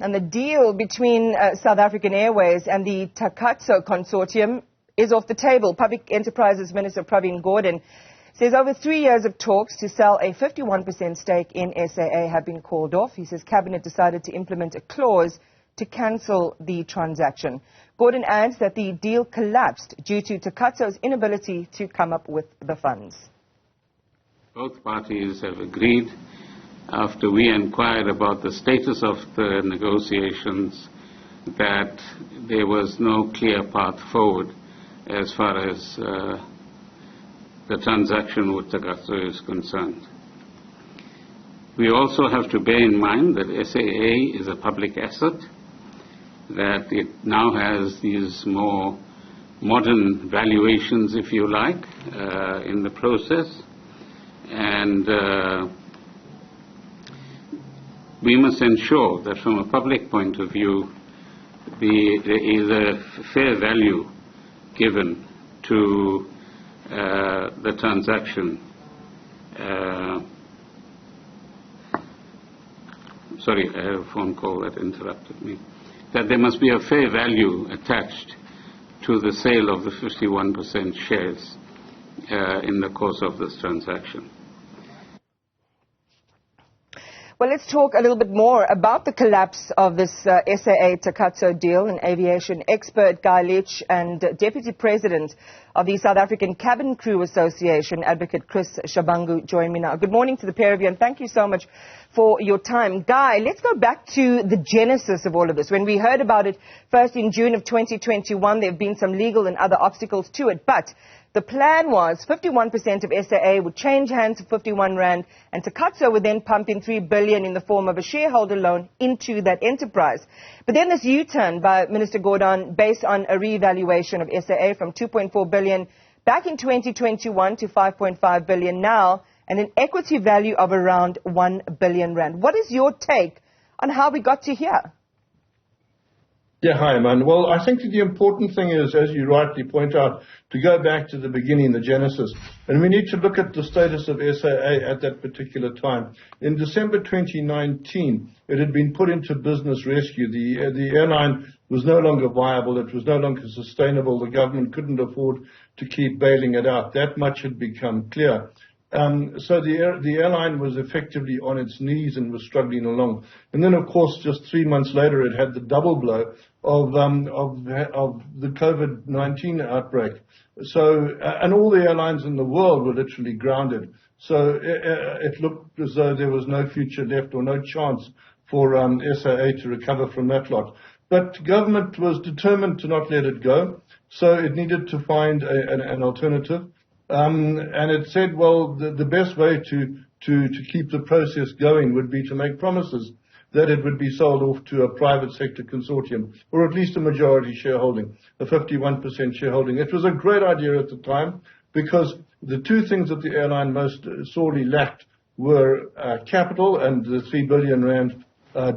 And the deal between South African Airways and the Takatso Consortium is off the table. Public Enterprises Minister Pravin Gordhan says over 3 years of talks to sell a 51% stake in SAA have been called off. He says Cabinet decided to implement a clause to cancel the transaction. Gordhan adds that the deal collapsed due to Takatso's inability to come up with the funds. Both parties have agreed, after we inquired about the status of the negotiations, that there was no clear path forward as far as the transaction with Takatso is concerned. We also have to bear in mind that SAA is a public asset, that it now has these more modern valuations, if you like, in the process, and we must ensure that from a public point of view, there is a fair value given to the transaction. Sorry, I have a phone call that interrupted me. That there must be a fair value attached to the sale of the 51% shares in the course of this transaction. Well, let's talk a little bit more about the collapse of this SAA Takatso deal. An aviation expert, Guy Leitch, and Deputy President of the South African Cabin Crew Association, Advocate Chris Shabangu, join me now. Good morning to the pair of you, and thank you so much for your time. Guy, let's go back to the genesis of all of this. When we heard about it first in June of 2021, there have been some legal and other obstacles to it, but the plan was 51% of SAA would change hands for 51 rand, and Takatso would then pump in 3 billion in the form of a shareholder loan into that enterprise. But then this U-turn by Minister Gordhan, based on a re-evaluation of SAA from 2.4 billion back in 2021 to 5.5 billion now, and an equity value of around 1 billion rand. What is your take on how we got to here? Yeah, hi, man. Well, I think the important thing is, as you rightly point out, to go back to the beginning, the genesis. And we need to look at the status of SAA at that particular time. In December 2019, it had been put into business rescue. The airline was no longer viable. It was no longer sustainable. The government couldn't afford to keep bailing it out. That much had become clear. So the airline was effectively on its knees and was struggling along. And then, of course, just 3 months later, it had the double blow of the COVID-19 outbreak. So, and all the airlines in the world were literally grounded. So it looked as though there was no future left or no chance for SAA to recover from that lot. But government was determined to not let it go, so it needed to find an alternative. And it said, well, the best way to keep the process going would be to make promises that it would be sold off to a private sector consortium, or at least a majority shareholding, a 51% shareholding. It was a great idea at the time, because the two things that the airline most sorely lacked were capital, and the 3 billion rand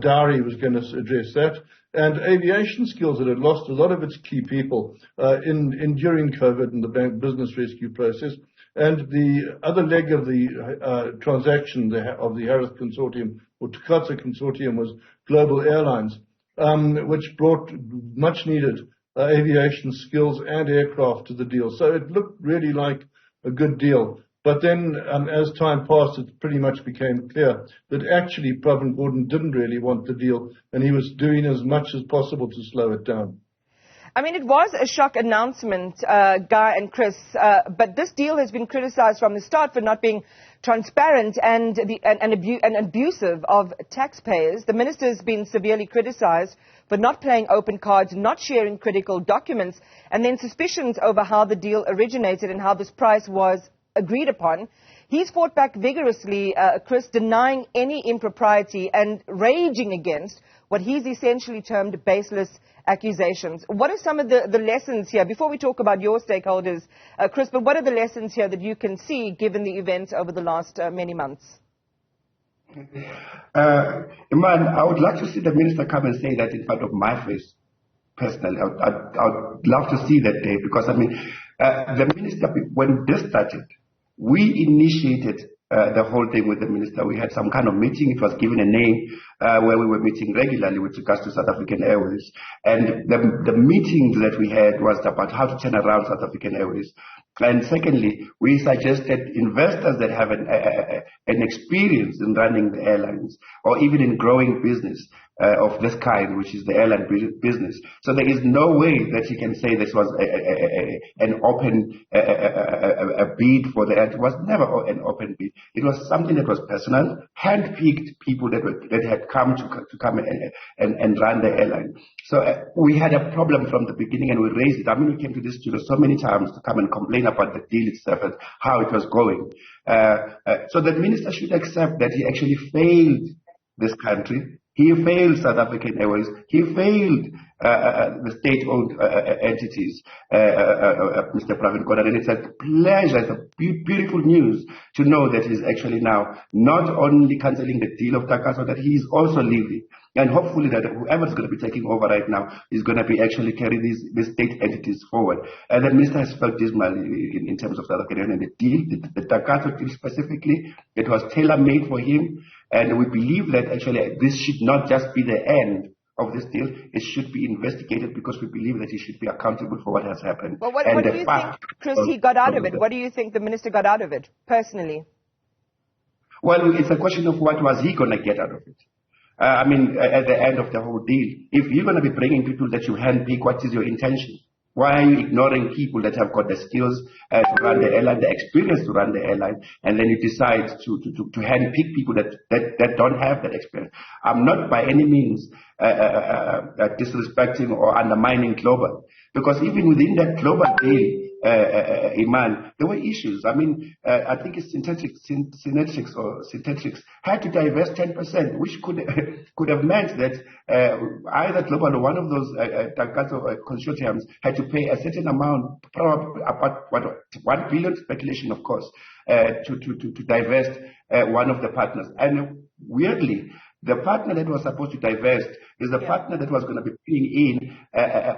dowry was going to address that, and aviation skills. That had lost a lot of its key people during COVID and the business rescue process. And the other leg of the transaction of the Harris Consortium, or Takatso Consortium, was global airlines, which brought much needed aviation skills and aircraft to the deal. So it looked really like a good deal. But then, as time passed, it pretty much became clear that actually Pravin Gordhan didn't really want the deal, and he was doing as much as possible to slow it down. I mean, it was a shock announcement, Guy and Chris, but this deal has been criticized from the start for not being transparent and abusive of taxpayers. The minister has been severely criticized for not playing open cards, not sharing critical documents, and then suspicions over how the deal originated and how this price was agreed upon. He's fought back vigorously, Chris, denying any impropriety and raging against what he's essentially termed baseless accusations. What are some of the lessons here, before we talk about your stakeholders, Chris, but what are the lessons here that you can see given the events over the last many months? Iman, I would like to see the minister come and say that in front of my face, personally. I would love to see that day, because, I mean, the minister, when this started, we initiated the whole thing with the minister. We had some kind of meeting. It was given a name. where we were meeting regularly with regards to South African Airways. And the meeting that we had was about how to turn around South African Airways. And secondly, we suggested investors that have an experience in running the airlines or even in growing business of this kind, which is the airline business. So there is no way that you can say this was an open bid for the air. It was never an open bid. It was something that was personal, hand-picked people that had come to come and run the airline. So we had a problem from the beginning, and we raised it. I mean, we came to this studio so many times to come and complain about the deal itself and how it was going. So the minister should accept that he actually failed this country. He failed South African Airways. He failed the state-owned entities, Mr. Pravin Gordhan. And it's a pleasure, it's a beautiful news to know that he's actually now not only cancelling the deal of Takatso, that he is also leaving. And hopefully that whoever's going to be taking over right now is going to be actually carry these state entities forward. And the minister has felt dismal in terms of South African and the deal, the Takatso deal specifically. It was tailor-made for him. And we believe that actually this should not just be the end of this deal. It should be investigated because we believe that he should be accountable for what has happened. Well, what do you think, Chris, he got out of it? What do you think the minister got out of it, personally? Well, it's a question of what was he going to get out of it. I mean, at the end of the whole deal, if you're going to be bringing people that you handpick, what is your intention? Why are you ignoring people that have got the skills to run the airline, the experience to run the airline, and then you decide to handpick people that don't have that experience? I'm not by any means disrespecting or undermining Global, because even within that Global deal, Iman, there were issues. I mean, I think it's Synthetics had to divest 10%, which could have meant that either Global or one of those Takatso consortiums had to pay a certain amount, probably about 1 billion, speculation, of course, to divest one of the partners. And weirdly, the partner that was supposed to divest is the partner that was going to be bringing in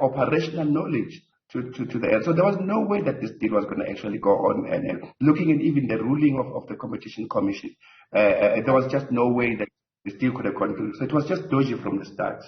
operational knowledge to the end. So there was no way that this deal was going to actually go on. And looking at even the ruling of the Competition Commission, there was just no way that this deal could have gone through. So it was just dodgy from the start.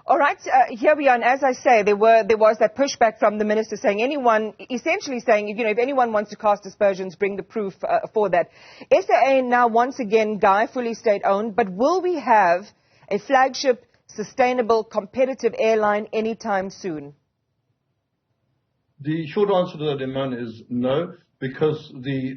All right, here we are, and as I say, there was that pushback from the minister saying essentially saying, if anyone wants to cast aspersions, bring the proof for that. SAA now, once again, Guy, fully state-owned, but will we have a flagship, sustainable, competitive airline anytime soon? The short answer to that, Iman, is no, because the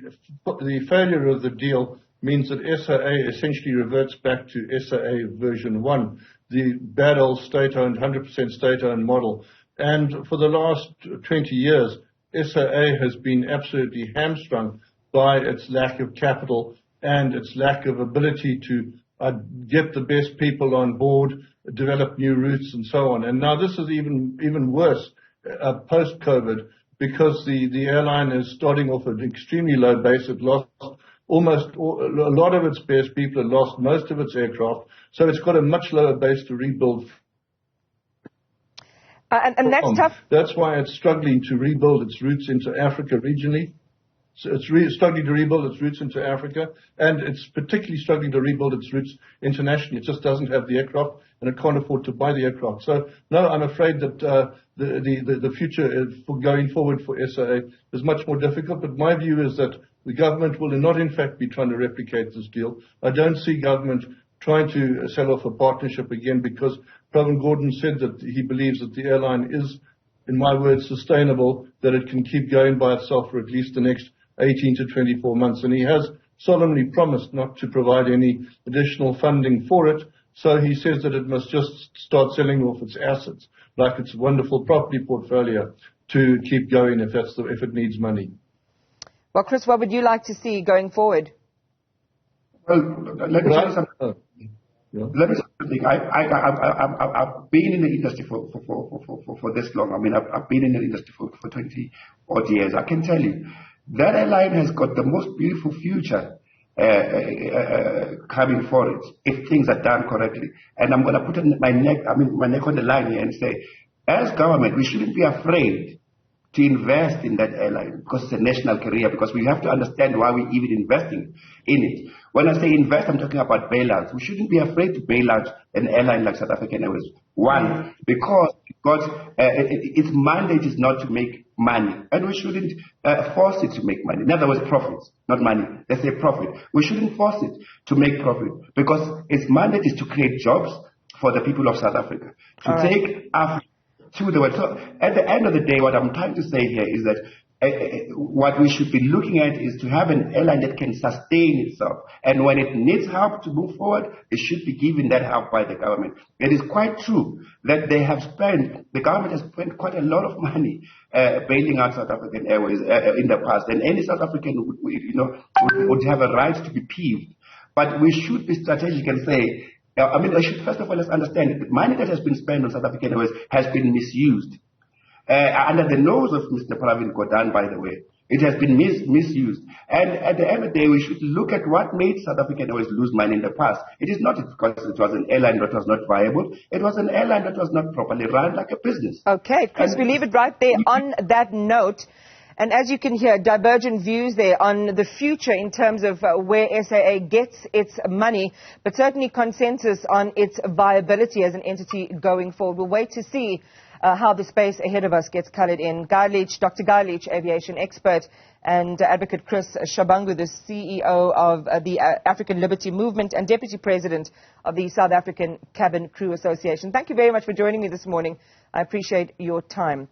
failure of the deal means that SAA essentially reverts back to SAA version 1, the bad old state-owned, 100% state-owned model. And for the last 20 years, SAA has been absolutely hamstrung by its lack of capital and its lack of ability to get the best people on board, develop new routes and so on. And now this is even worse post-COVID, because the airline is starting off at an extremely low base. It lost a lot of its best people, it lost most of its aircraft, so it's got a much lower base to rebuild. And that's tough. That's why it's struggling to rebuild its routes into Africa regionally. So it's struggling to rebuild its routes into Africa, and it's particularly struggling to rebuild its routes internationally. It just doesn't have the aircraft, and it can't afford to buy the aircraft. So, no, I'm afraid that the future for going forward for SAA is much more difficult. But my view is that the government will not, in fact, be trying to replicate this deal. I don't see government trying to sell off a partnership again, because Pravin Gordhan said that he believes that the airline is, in my words, sustainable, that it can keep going by itself for at least the next 18 to 24 months. And he has solemnly promised not to provide any additional funding for it. So he says that it must just start selling off its assets, like its wonderful property portfolio, to keep going if it needs money. Well, Chris, what would you like to see going forward? Well, let me tell you something. Let me say something. I've been in the industry for this long. I mean, I've been in the industry for 20 odd years. I can tell you that airline has got the most beautiful future coming for it if things are done correctly. And I'm going to put my neck on the line here and say, as government, we shouldn't be afraid to invest in that airline because it's a national carrier, because we have to understand why we're even investing in it. When I say invest, I'm talking about bailouts. We shouldn't be afraid to bail out an airline like South African Airways. One, because its mandate is not to make money, and we shouldn't force it to make money. In other words, profits, not money. They say profit. We shouldn't force it to make profit, because its mandate is to create jobs for the people of South Africa, to take Africa to the world. So at the end of the day, what I'm trying to say here is that what we should be looking at is to have an airline that can sustain itself. And when it needs help to move forward, it should be given that help by the government. It is quite true that the government has spent quite a lot of money bailing out South African Airways in the past. And any South African would have a right to be peeved. But we should be strategic and say, I should first of all, let's understand that the money that has been spent on South African Airways has been misused. Under the nose of Mr. Pravin Gordhan, by the way. It has been misused. And at the end of the day, we should look at what made South African Airways lose money in the past. It is not because it was an airline that was not viable. It was an airline that was not properly run like a business. Okay, Chris, we leave it right there on that note. And as you can hear, divergent views there on the future in terms of where SAA gets its money, but certainly consensus on its viability as an entity going forward. We'll wait to see how the space ahead of us gets coloured in. Guy Leitch, Dr. Guy Leitch, aviation expert, and Advocate Chris Shabangu, the CEO of the African Liberty Movement and Deputy President of the South African Cabin Crew Association. Thank you very much for joining me this morning. I appreciate your time.